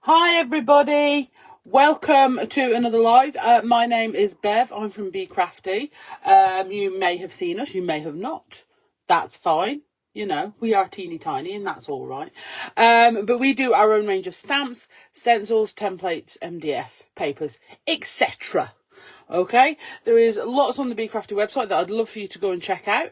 Hi everybody, welcome to another live. My name is Bev, I'm from Bee Crafty. You may have seen us, you may have not. That's fine, you know, we are teeny tiny and that's all right. But we do our own range of stamps, stencils, templates, MDF, papers, etc. Okay, there is lots on the Bee Crafty website that I'd love for you to go and check out.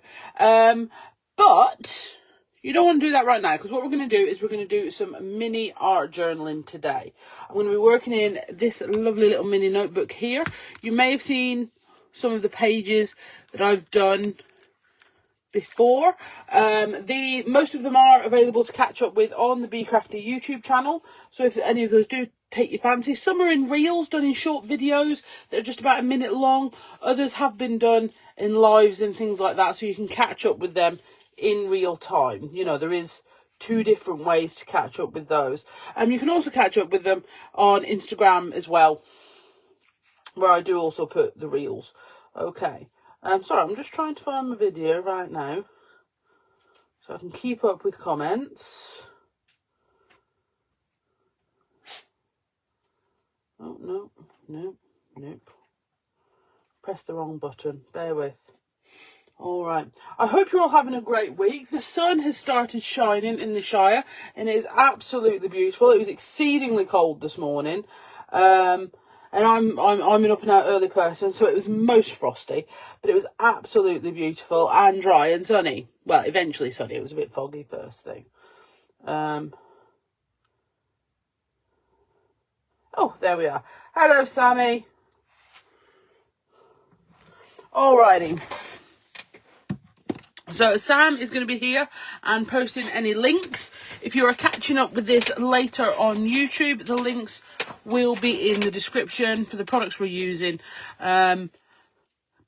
But you don't want to do that right now, because what we're going to do is we're going to do some mini art journaling today. I'm going to be working in this lovely little mini notebook here. You may have seen some of the pages that I've done before. Most of them are available to catch up with on the Bee Crafty YouTube channel. So if any of those do take your fancy, some are in reels, done in short videos that are just about a minute long. Others have been done in lives and things like that, so you can catch up with them in real time. You know, there is two different ways to catch up with those. You can also catch up with them on Instagram as well, where I do also put the reels. Okay. Sorry, I'm just trying to find my video right now so I can keep up with comments. Oh, nope. Press the wrong button. Bear with. All right. I hope you're all having a great week. The sun has started shining in the Shire and it is absolutely beautiful. It was exceedingly cold this morning. And I'm an up and out early person, so it was most frosty, but it was absolutely beautiful and dry and sunny. Well, eventually sunny. It was a bit foggy first thing. Oh, there we are. Hello, Sammy. Alrighty. So Sam is going to be here and posting any links. If you are catching up with this later on YouTube, the links will be in the description for the products we're using. But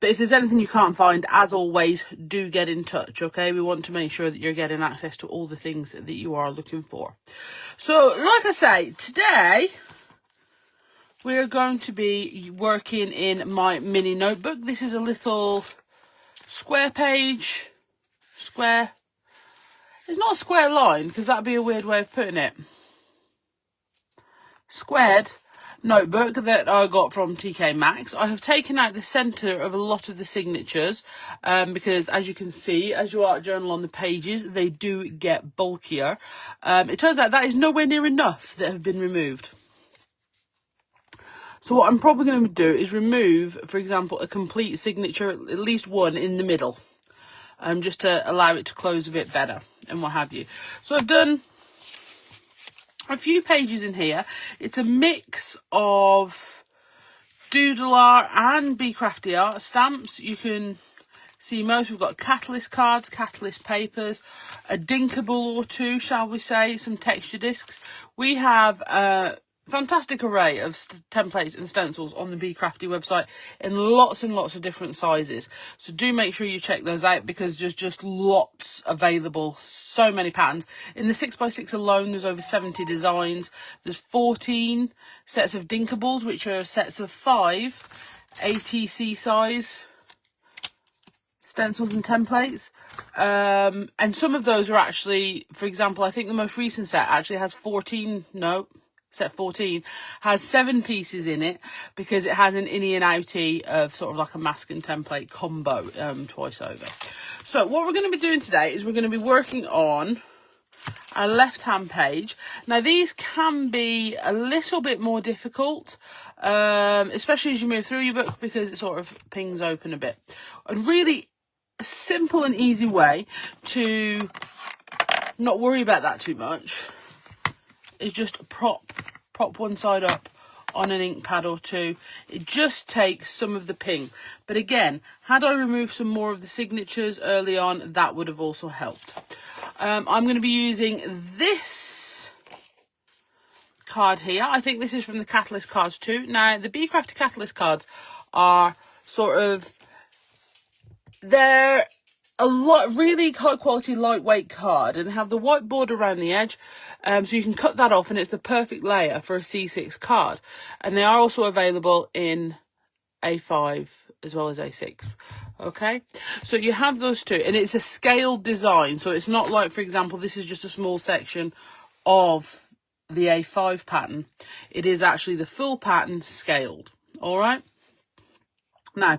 if there's anything you can't find, as always, do get in touch, okay? We want to make sure that you're getting access to all the things that you are looking for. So, like I say, today we're going to be working in my mini notebook. This is a little square page. Square. It's not a square line, because that'd be a weird way of putting it. Squared notebook that I got from TK Maxx. I have taken out the centre of a lot of the signatures because, as you can see, as you art journal on the pages, they do get bulkier. It turns out that is nowhere near enough that have been removed. So what I'm probably going to do is remove, for example, a complete signature, at least one in the middle. Just to allow it to close a bit better and what have you. So I've done a few pages in here. It's a mix of Doodle art and Bee Crafty art stamps. You can see most. We've got catalyst cards, catalyst papers, a D'Inkable or two, shall we say, some texture discs. We have a fantastic array of templates and stencils on the Bee Crafty website in lots and lots of different sizes. So do make sure you check those out, because there's just lots available. So many patterns. In the 6x6 alone, there's over 70 designs. There's 14 sets of D'Inkables, which are sets of 5 ATC size stencils and templates. And some of those are actually, for example, I think the most recent set actually has set 14 has 7 pieces in it, because it has an innie and outie of sort of like a mask and template combo twice over. So what we're going to be doing today is we're going to be working on our left hand page. Now these can be a little bit more difficult, especially as you move through your book, because it sort of pings open a bit. And really a simple and easy way to not worry about that too much is just prop one side up on an ink pad or two. It just takes some of the ping. But again, had I removed some more of the signatures early on, that would have also helped. I'm going to be using this card here. I think this is from the Catalyst cards too. Now, the Bee Crafty Catalyst cards are sort of, they're a lot really high quality lightweight card, and they have the white border around the edge, so you can cut that off and it's the perfect layer for a C6 card. And they are also available in A5 as well as A6. Okay, so you have those two, and it's a scaled design, so it's not like, for example, this is just a small section of the A5 pattern. It is actually the full pattern scaled. All right. Now,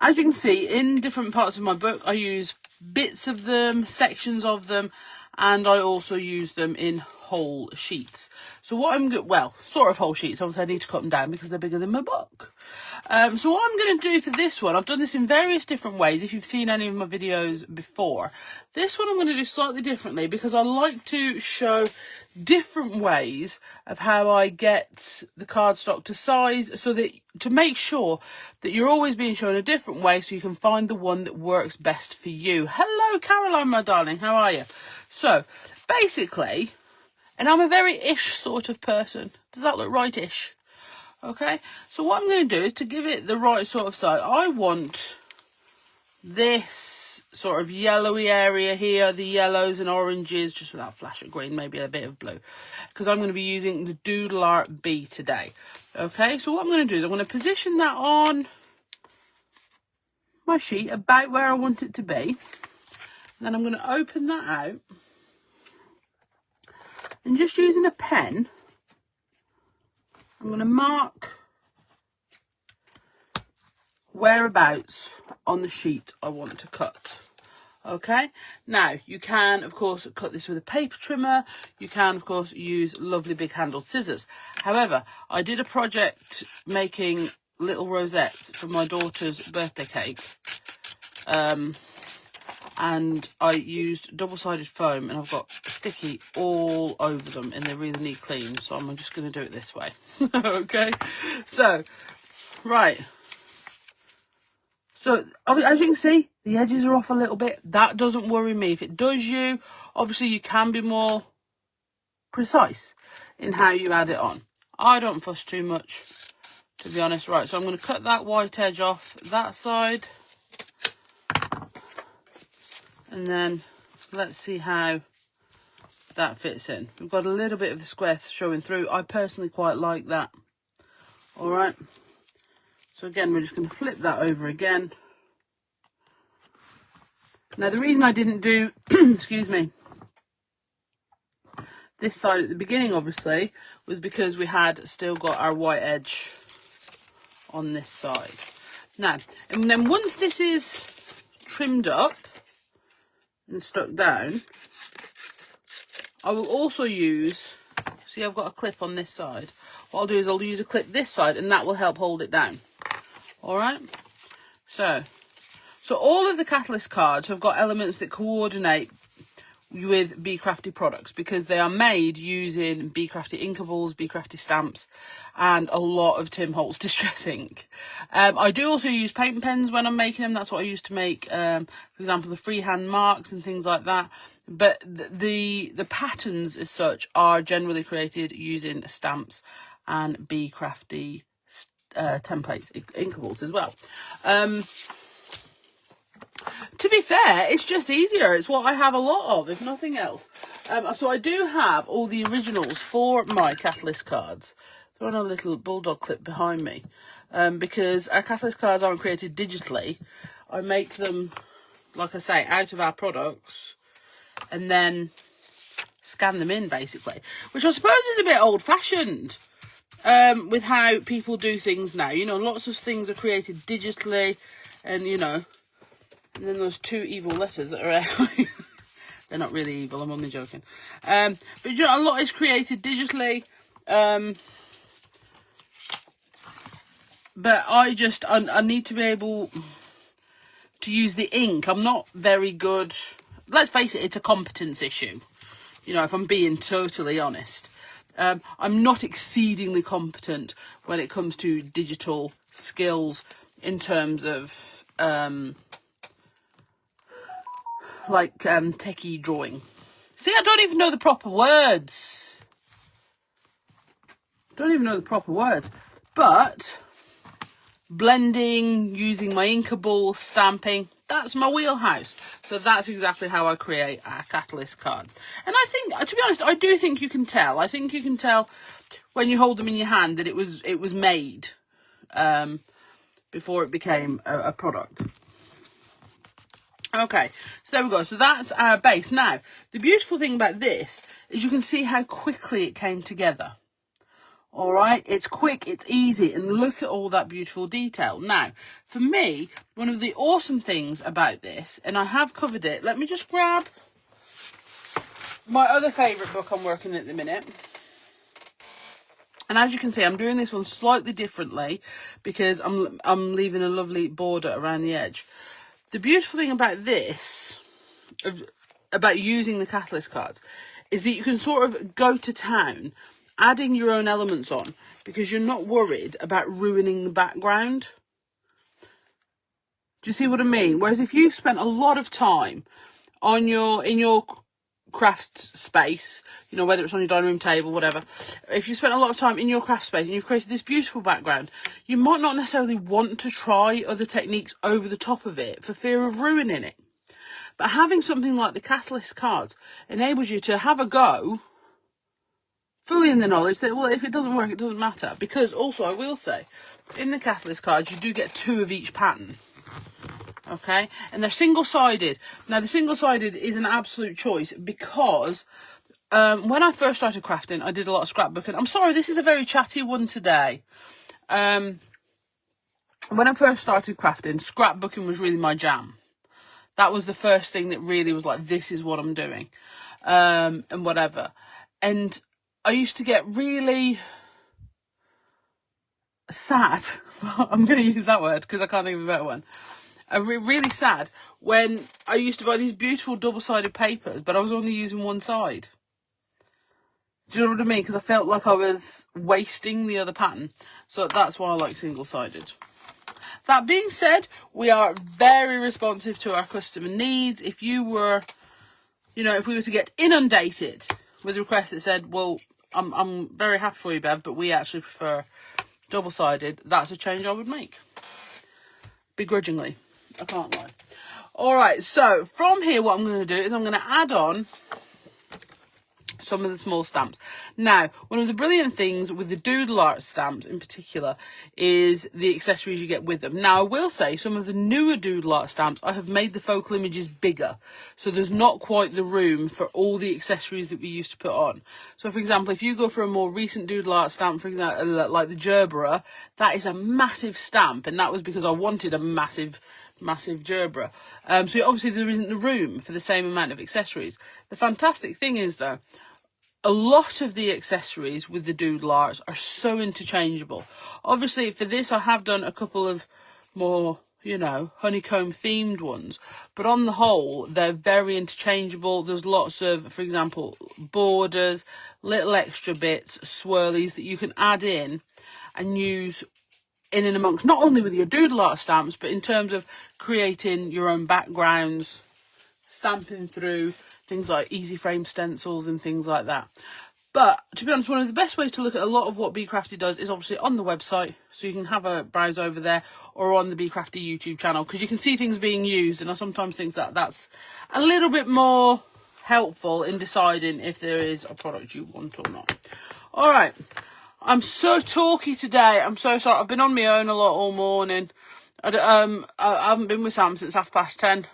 as you can see, in different parts of my book, I use bits of them, sections of them, and I also use them in whole sheets. So what I'm good, well, sort of whole sheets. Obviously, I need to cut them down because they're bigger than my book. So what I'm going to do for this one, I've done this in various different ways. If you've seen any of my videos before, this one I'm going to do slightly differently because I like to show different ways of how I get the cardstock to size, so that to make sure that you're always being shown a different way so you can find the one that works best for you. Hello, Caroline, my darling. How are you? So basically, and I'm a very ish sort of person. Does that look right-ish? Okay. So what I'm going to do is to give it the right sort of size. I want this sort of yellowy area here, the yellows and oranges, just with that flash of green, maybe a bit of blue, because I'm going to be using the Doodle Art Bee today. Okay, so what I'm going to do is I'm going to position that on my sheet about where I want it to be, and then I'm going to open that out, and just using a pen, I'm going to mark whereabouts on the sheet I want to cut. Okay, now you can of course cut this with a paper trimmer. You can of course use lovely big handled scissors. However, I did a project making little rosettes for my daughter's birthday cake, and I used double-sided foam, and I've got sticky all over them and they really need clean, so I'm just going to do it this way. Okay, so right. So, as you can see, the edges are off a little bit. That doesn't worry me. If it does you, obviously you can be more precise in how you add it on. I don't fuss too much, to be honest. Right, so I'm going to cut that white edge off that side. And then let's see how that fits in. We've got a little bit of the square showing through. I personally quite like that. All right. So again, we're just going to flip that over again. Now, the reason I didn't do, excuse me, this side at the beginning, obviously, was because we had still got our white edge on this side. Now, and then once this is trimmed up and stuck down, I will also use, see, I've got a clip on this side. What I'll do is I'll use a clip this side, and that will help hold it down. All right, so all of the Catalyst cards have got elements that coordinate with Bee Crafty products because they are made using Bee Crafty Inkables, Bee Crafty stamps, and a lot of Tim Holtz distress ink. I do also use paint pens when I'm making them. That's what I use to make, for example, the freehand marks and things like that. But the patterns as such are generally created using stamps and Bee Crafty templates, inkables as well. To be fair, it's just easier. It's what I have a lot of, if nothing else. So I do have all the originals for my Catalyst cards. They're on a little bulldog clip behind me. Because our Catalyst cards aren't created digitally. I make them, like I say, out of our products and then scan them in, basically. Which I suppose is a bit old-fashioned. With how people do things now. You know, lots of things are created digitally, and you know, and then those two evil letters that are they're not really evil, I'm only joking. But you know, a lot is created digitally. But I need to be able to use the ink. I'm not very good. Let's face it, it's a competence issue. You know, if I'm being totally honest. I'm not exceedingly competent when it comes to digital skills in terms of techie drawing. See, I don't even know the proper words. But blending, using my Inkable, stamping, that's my wheelhouse. So that's exactly how I create our Catalyst cards. And I think, to be honest, I do think you can tell. I think you can tell when you hold them in your hand that it was made before it became a product. Okay, so there we go. So that's our base. Now, the beautiful thing about this is you can see how quickly it came together. All right, it's quick, it's easy, and look at all that beautiful detail. Now, for me, one of the awesome things about this, and I have covered it, let me just grab my other favourite book I'm working at the minute. And as you can see, I'm doing this one slightly differently because I'm leaving a lovely border around the edge. The beautiful thing about this, about using the catalyst cards, is that you can sort of go to town adding your own elements on because you're not worried about ruining the background. Do you see what I mean? Whereas if you've spent a lot of time on in your craft space, you know, whether it's on your dining room table, whatever, if you spent a lot of time in your craft space and you've created this beautiful background, you might not necessarily want to try other techniques over the top of it for fear of ruining it. But having something like the catalyst cards enables you to have a go fully in the knowledge that, well, if it doesn't work, it doesn't matter. Because also, I will say, in the catalyst cards, you do get 2 of each pattern. Okay? And they're single-sided. Now, the single-sided is an absolute choice because when I first started crafting, I did a lot of scrapbooking. I'm sorry, this is a very chatty one today. When I first started crafting, scrapbooking was really my jam. That was the first thing that really was like, this is what I'm doing. And whatever. And I used to get really sad. I'm going to use that word because I can't think of a better one. Really sad when I used to buy these beautiful double-sided papers, but I was only using one side. Do you know what I mean? Because I felt like I was wasting the other pattern. So that's why I like single-sided. That being said, we are very responsive to our customer needs. If you were, you know, if we were to get inundated with requests that said, well, I'm very happy for you, Bev, but we actually prefer double-sided, that's a change I would make. Begrudgingly. I can't lie. Alright, so from here what I'm going to do is I'm going to add on some of the small stamps. Now, one of the brilliant things with the Doodle art stamps in particular is the accessories you get with them. Now, I will say some of the newer Doodle art stamps, I have made the focal images bigger. So there's not quite the room for all the accessories that we used to put on. So, for example, if you go for a more recent Doodle art stamp, for example, like the Gerbera, that is a massive stamp. And that was because I wanted a massive Gerbera. So obviously there isn't the room for the same amount of accessories. The fantastic thing is, though, a lot of the accessories with the Doodle arts are so interchangeable. Obviously, for this, I have done a couple of more, you know, honeycomb themed ones. But on the whole, they're very interchangeable. There's lots of, for example, borders, little extra bits, swirlies that you can add in and use in and amongst, not only with your Doodle art stamps, but in terms of creating your own backgrounds, stamping through things like easy frame stencils and things like that. But to be honest, one of the best ways to look at a lot of what Bee Crafty does is obviously on the website, so you can have a browse over there, or on the Bee Crafty YouTube channel, because you can see things being used, and I sometimes think that that's a little bit more helpful in deciding if there is a product you want or not. All right, I'm so talky today. I'm so sorry. I've been on my own a lot all morning. I haven't been with Sam since 10:30.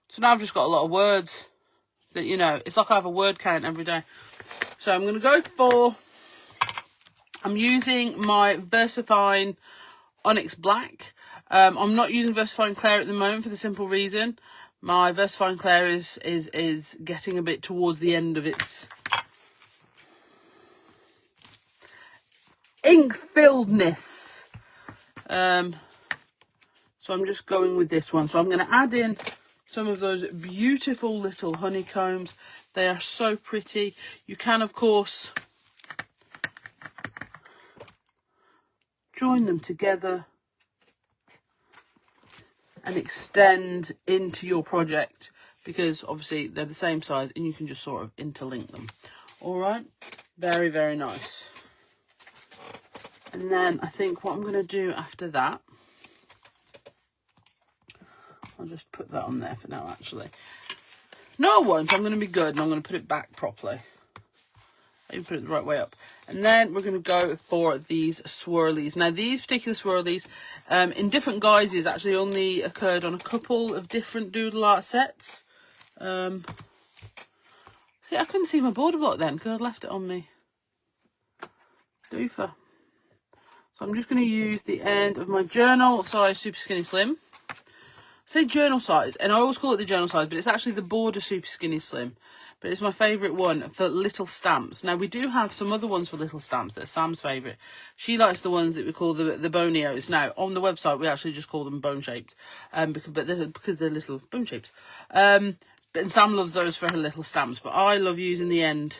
So now I've just got a lot of words that, you know, it's like I have a word count every day. So I'm going to go for, I'm using my Versafine Onyx Black. I'm not using Versafine Clair at the moment for the simple reason my Versafine Clair is getting a bit towards the end of its ink-filledness. So I'm just going with this one. So I'm going to add in some of those beautiful little honeycombs. They are so pretty. You can, of course, join them together and extend into your project, because obviously they're the same size and you can just sort of interlink them. All right, very, very nice. And then I think what I'm going to do after that, I'll just put that on there for now, actually. No, I won't. I'm going to be good and I'm going to put it back properly. I even put it the right way up. And then we're going to go for these swirlies. Now, these particular swirlies, in different guises, actually only occurred on a couple of different Doodle art sets. See, I couldn't see my border block then because I'd left it on me doofer. So I'm just going to use the end of my journal size Super Skinny Slim. I say journal size, and I always call it the journal size, but it's actually the border Super Skinny Slim. But it's my favourite one for little stamps. Now, we do have some other ones for little stamps that are Sam's favourite. She likes the ones that we call the bonios. Now, on the website, we actually just call them bone-shaped, because they're little bone shapes. And Sam loves those for her little stamps, but I love using the end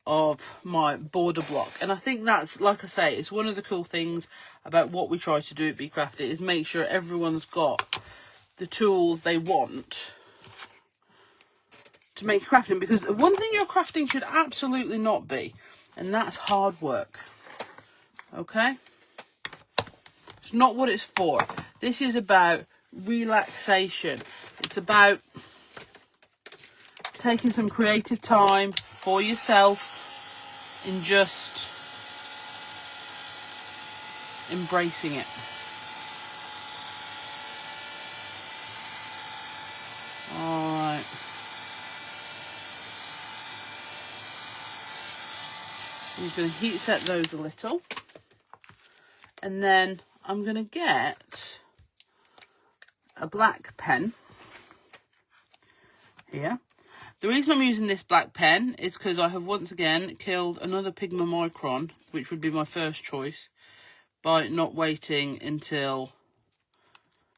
of my border block. And I think that's, like I say, it's one of the cool things about what we try to do at Bee Crafty is make sure everyone's got the tools they want to make crafting, because one thing your crafting should absolutely not be, and that's hard work. Okay, it's not what it's for. This is about relaxation. It's about taking some creative time for yourself and just embracing it. All right. I'm just going to heat set those a little, and then I'm going to get a black pen here. The reason I'm using this black pen is because I have once again killed another Pigma Micron, which would be my first choice, by not waiting until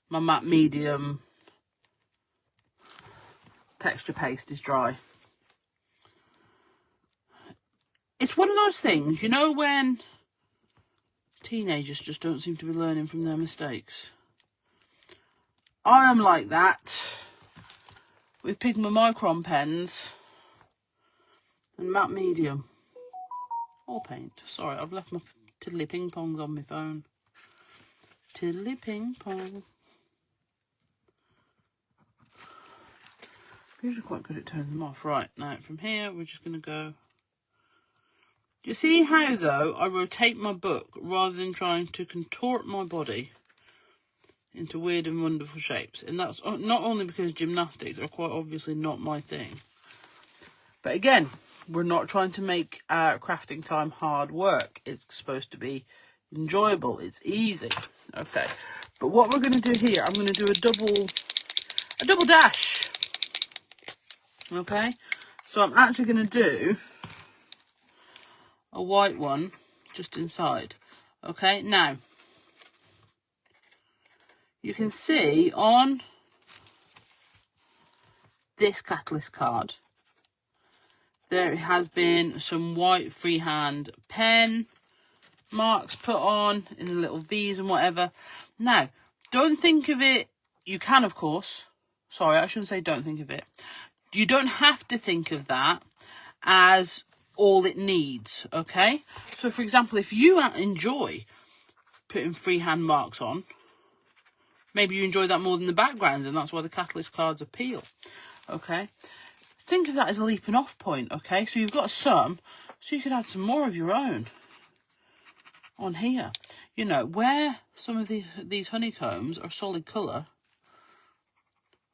my matte medium texture paste is dry. It's one of those things, you know, when teenagers just don't seem to be learning from their mistakes. I am like that with Pigma Micron pens and matte medium. Or paint. Sorry, I've left my tiddly ping pongs on my phone. Tiddly ping pong. I'm usually quite good at turning them off. Right, now from here we're just going to go. Do you see how, though, I rotate my book rather than trying to contort my body into weird and wonderful shapes? And that's not only because gymnastics are quite obviously not my thing. But again, we're not trying to make our crafting time hard work. It's supposed to be enjoyable. It's easy. Okay. But what we're going to do here, I'm going to do a double dash. Okay. So I'm actually going to do a white one just inside. Okay, now you can see on this catalyst card there has been some white freehand pen marks put on in the little V's and whatever. Now, don't think of it, you can of course, sorry, I shouldn't say don't think of it. You don't have to think of that as all it needs, okay? So, for example, if you enjoy putting freehand marks on, maybe you enjoy that more than the backgrounds, and that's why the catalyst cards appeal, okay? Think of that as a leaping off point, okay? So you've got some, so you could add some more of your own on here. You know, where some of these honeycombs are solid colour,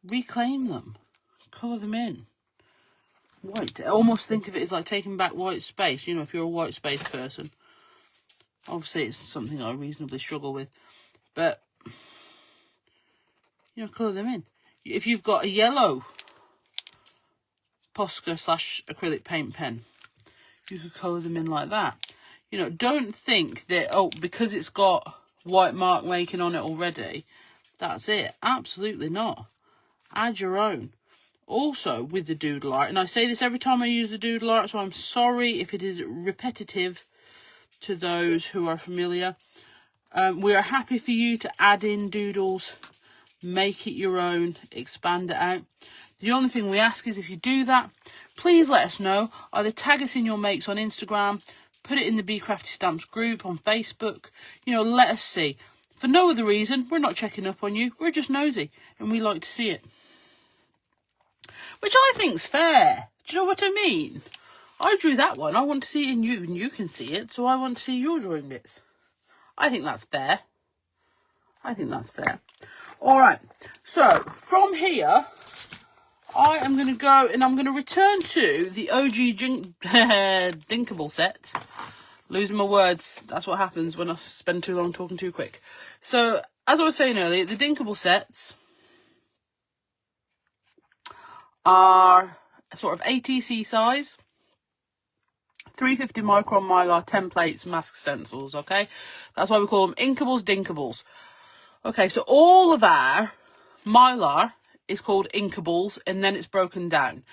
reclaim them, colour them in. White. Almost think of it as like taking back white space, you know, if you're a white space person. Obviously, it's something I reasonably struggle with. But, you know, colour them in. If you've got a yellow Posca / acrylic paint pen, you could colour them in like that. You know, don't think that, oh, because it's got white mark making on it already, that's it. Absolutely not. Add your own. Also, with the doodle art, and I say this every time I use the doodle art, so I'm sorry if it is repetitive to those who are familiar. We are happy for you to add in doodles, make it your own, expand it out. The only thing we ask is if you do that, please let us know. Either tag us in your makes on Instagram, put it in the Bee Crafty Stamps group on Facebook. You know, let us see. For no other reason, we're not checking up on you. We're just nosy, and we like to see it. Which I think's fair. Do you know what I mean? I drew that one. I want to see it in you, and you can see it, so I want to see your drawing bits. I think that's fair. I think that's fair. All right, so from here, I am going to go and I'm going to return to the OG Dinkable set. Losing my words. That's what happens when I spend too long talking too quick. So, as I was saying earlier, the Dinkable sets are sort of ATC size. 350 micron mylar templates, mask stencils, okay? That's why we call them Inkables, Dinkables. Okay, so all of our mylar is called Inkables, and then it's broken down.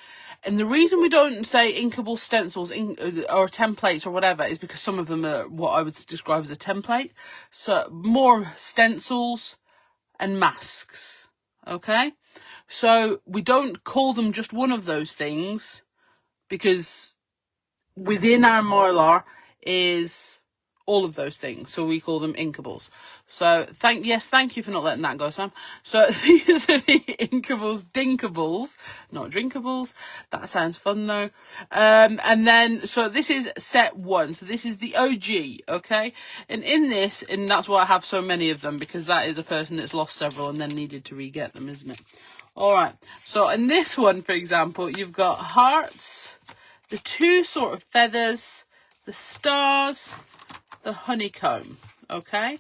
And the reason we don't say Inkable stencils or templates or whatever is because some of them are what I would describe as a template. So more stencils and masks, okay? So we don't call them just one of those things because within our mylar is all of those things, so we call them Inkables. So thank you for not letting that go, Sam. So these are the Inkables, Dinkables, not drinkables. That sounds fun though. And then so this is set 1. So this is the OG, okay? And in this, and that's why I have so many of them, because that is a person that's lost several and then needed to re-get them, isn't it? All right. So in this one, for example, you've got hearts, the 2 sort of feathers, the stars, the honeycomb, okay?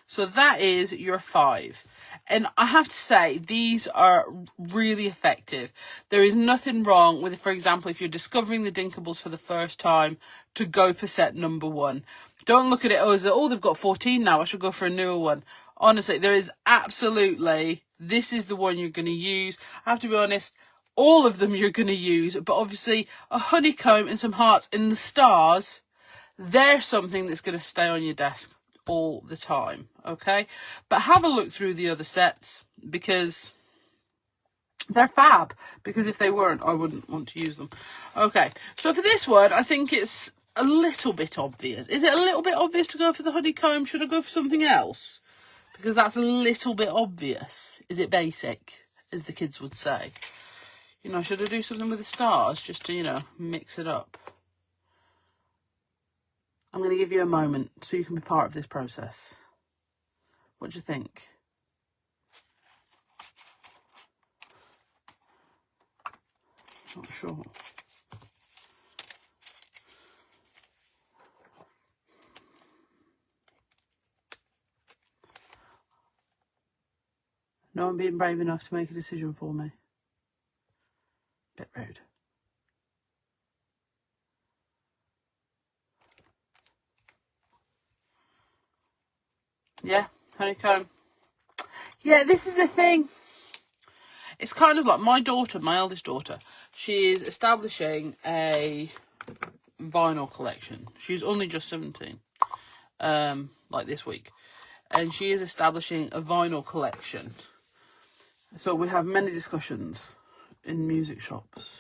So that is your 5. And I have to say, these are really effective. There is nothing wrong with, for example, if you're discovering the Dinkables for the first time, to go for set number 1. Don't look at it as, oh, they've got 14 now, I should go for a newer one. Honestly, there is absolutely, this is the one you're going to use. I have to be honest, all of them you're going to use, but obviously a honeycomb and some hearts and the stars, they're something that's going to stay on your desk all the time, okay? But have a look through the other sets because they're fab. Because if they weren't, I wouldn't want to use them. Okay, so for this one, I think it's a little bit obvious. Is it a little bit obvious to go for the honeycomb? Should I go for something else? Because that's a little bit obvious. Is it basic, as the kids would say? You know, should I do something with the stars just to, you know, mix it up? I'm going to give you a moment so you can be part of this process. What do you think? Not sure. No one being brave enough to make a decision for me. Bit rude. Yeah, honeycomb. Yeah, this is a thing. It's kind of like my daughter, my eldest daughter. She is establishing a vinyl collection. She's only just 17, like this week. And she is establishing a vinyl collection. So we have many discussions in music shops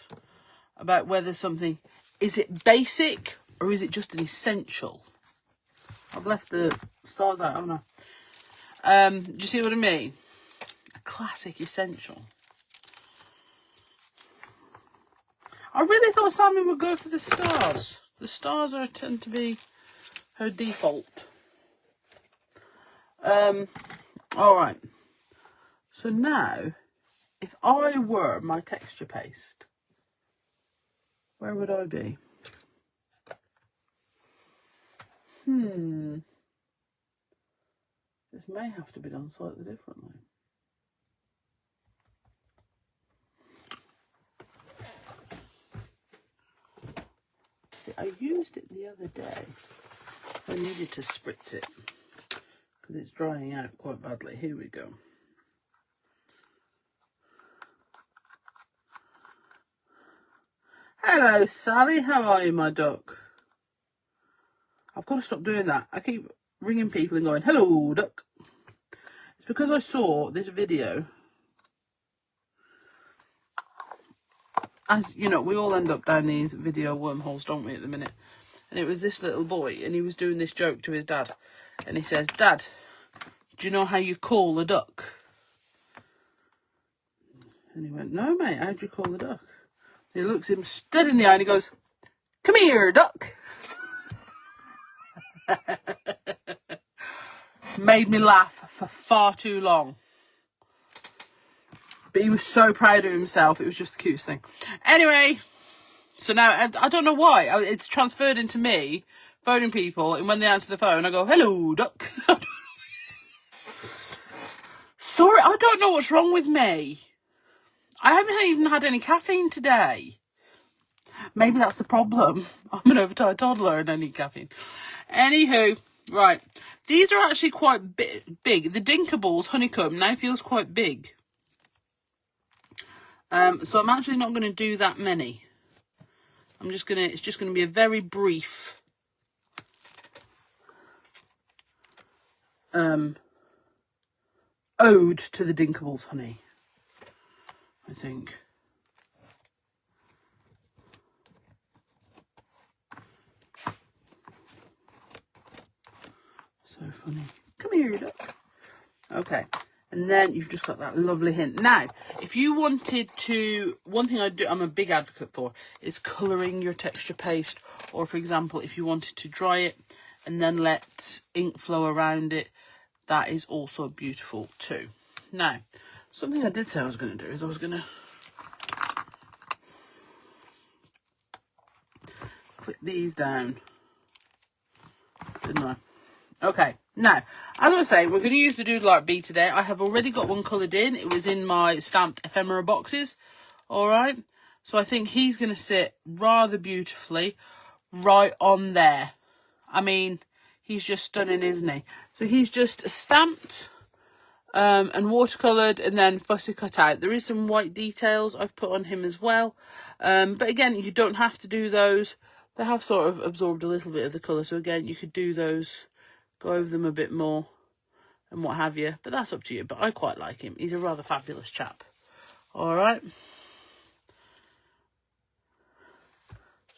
about whether something, is it basic or is it just an essential? I've left the stars out, haven't I? Do you see what I mean? A classic essential. I really thought Sammy would go for the stars. The stars tend to be her default. All right. So now, if I were my texture paste, where would I be? This may have to be done slightly differently. See, I used it the other day. I needed to spritz it because it's drying out quite badly. Here we go. Hello, Sally. How are you, my duck? I've got to stop doing that. I keep ringing people and going, hello, duck. It's because I saw this video. As you know, we all end up down these video wormholes, don't we, at the minute? And it was this little boy, and he was doing this joke to his dad. And he says, Dad, do you know how you call a duck? And he went, no, mate, how do you call a duck? And he looks him dead in the eye and he goes, Come here, duck. Made me laugh for far too long. But he was so proud of himself. It was just the cutest thing. Anyway, so now, I don't know why. It's transferred into me, phoning people, and when they answer the phone, I go, hello, duck. Sorry, I don't know what's wrong with me. I haven't even had any caffeine today. Maybe that's the problem. I'm an overtired toddler and I need caffeine. Anywho, right. These are actually quite big. The D'Inkables honeycomb now feels quite big. So I'm actually not going to do that many. It's just going to be a very brief ode to the D'Inkables honey, I think. So funny. Come here, duck. Okay. And then you've just got that lovely hint. Now, if you wanted to, one thing I'm a big advocate for is colouring your texture paste. Or, for example, if you wanted to dry it and then let ink flow around it, that is also beautiful too. Now, something I did say I was going to do is I was going to clip these down, didn't I? Okay, now, as I was saying, we're going to use the Doodle Art Bee today. I have already got one coloured in. It was in my stamped ephemera boxes, all right? So I think he's going to sit rather beautifully right on there. I mean, he's just stunning, isn't he? So he's just stamped and watercoloured and then fussy cut out. There is some white details I've put on him as well. But again, you don't have to do those. They have sort of absorbed a little bit of the colour. So again, you could do those, go over them a bit more and what have you. But that's up to you. But I quite like him. He's a rather fabulous chap. All right.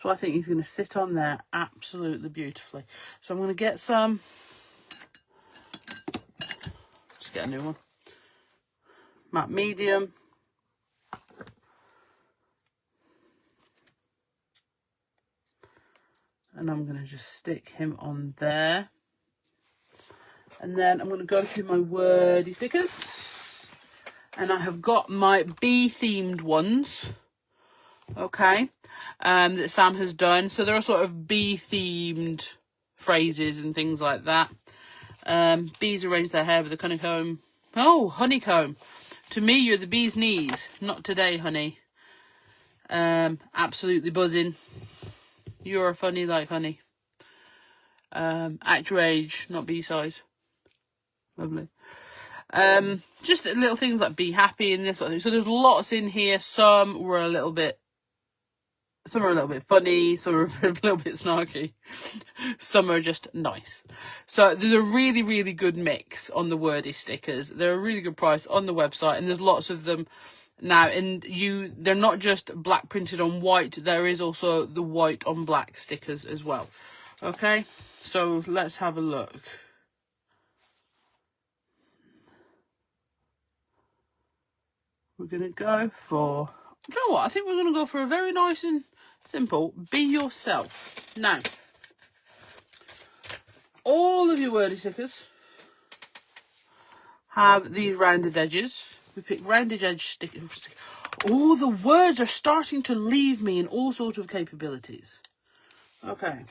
So I think he's going to sit on there absolutely beautifully. So I'm going to get some. Just get a new one. Matte medium. And I'm going to just stick him on there. And then I'm going to go through my wordy stickers. And I have got my bee themed ones. Okay. That Sam has done. So there are sort of bee themed phrases and things like that. Bees arrange their hair with a honeycomb. Oh, honeycomb. To me, you're the bee's knees. Not today, honey. Absolutely buzzing. You're funny like honey. Act your age, not bee size. Lovely. Just little things like be happy and this sort of thing. So there's lots in here. Some are a little bit funny, some are a little bit snarky, some are just nice. So there's a really, really good mix on the wordy stickers. They're a really good price on the website, and there's lots of them now. And they're not just black printed on white, there is also the white on black stickers as well. Okay, so let's have a look. We're going to go for, do you know what? I think we're going to go for a very nice and simple, be yourself. Now, all of your wordy stickers have these rounded edges. We pick rounded edge stickers. All the words are starting to leave me in all sorts of capabilities. Okay.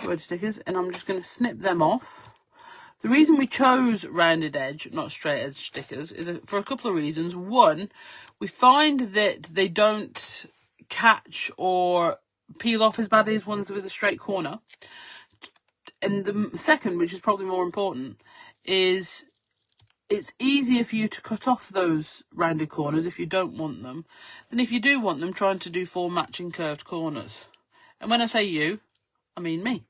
Word stickers, and I'm just going to snip them off. The reason we chose rounded edge, not straight edge stickers, is for a couple of reasons. One, we find that they don't catch or peel off as badly as ones with a straight corner. And the second, which is probably more important, is it's easier for you to cut off those rounded corners if you don't want them than if you do want them, trying to do 4 matching curved corners. And when I say you, I mean me.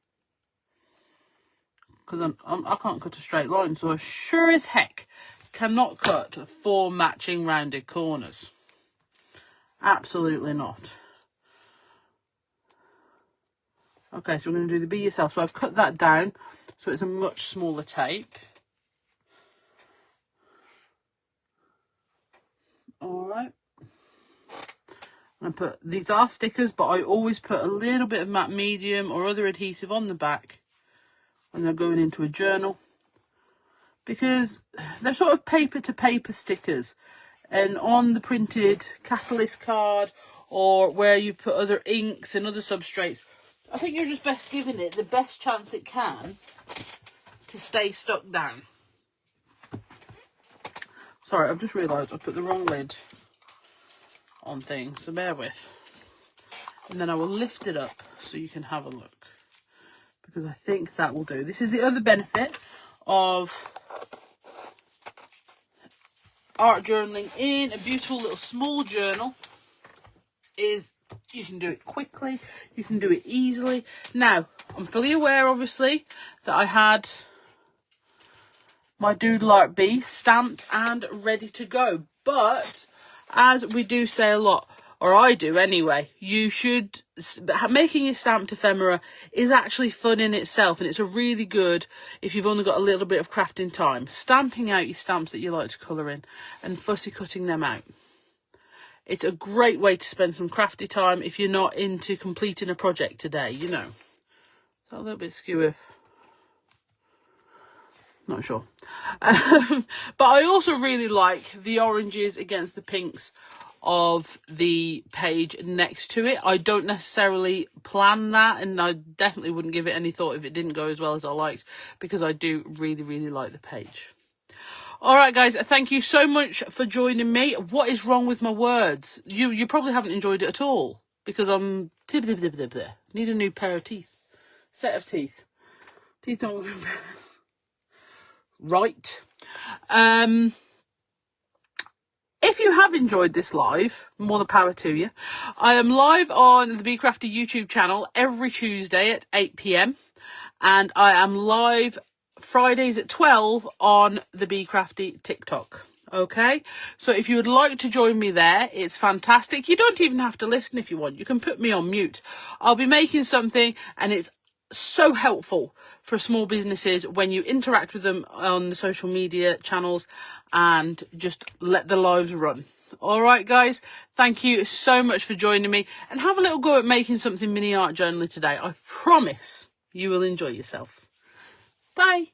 Because I can't cut a straight line, so I sure as heck cannot cut 4 matching rounded corners. Absolutely not. Okay, so we're going to do the be yourself. So I've cut that down, so it's a much smaller tape. All right. And these are stickers, but I always put a little bit of matte medium or other adhesive on the back when they're going into a journal, because they're sort of paper to paper stickers, and on the printed catalyst card or where you've put other inks and other substrates, I think you're just best giving it the best chance it can to stay stuck down. Sorry, I've just realised I put the wrong lid on things, so bear with. And then I will lift it up so you can have a look, because I think that will do. This is the other benefit of art journaling in a beautiful little small journal, is you can do it quickly, you can do it easily. Now, I'm fully aware, obviously, that I had my Doodle Art Bee stamped and ready to go, but as we do say a lot, or I do anyway, you should, making your stamped ephemera is actually fun in itself, and it's a really good, if you've only got a little bit of crafting time, stamping out your stamps that you like to colour in and fussy cutting them out. It's a great way to spend some crafty time if you're not into completing a project today, you know. Is that a little bit skew? Not sure. But I also really like the oranges against the pinks of the page next to it. I don't necessarily plan that, and I definitely wouldn't give it any thought if it didn't go as well as I liked, because I do really, really like the page. All right, guys, thank you so much for joining me. What is wrong with my words? You probably haven't enjoyed it at all, because I'm need a new pair of teeth. Set of teeth. Teeth don't work in pairs. Right. If you have enjoyed this live, more the power to you. I am live on the Bee Crafty YouTube channel every Tuesday at 8 PM. And I am live Fridays at 12 on the Bee Crafty TikTok. Okay, so if you would like to join me there, it's fantastic. You don't even have to listen if you want. You can put me on mute. I'll be making something, and it's so helpful for small businesses when you interact with them on the social media channels and just let the lives run. All right, guys, thank you so much for joining me, and have a little go at making something mini art journaling today. I promise you will enjoy yourself. Bye.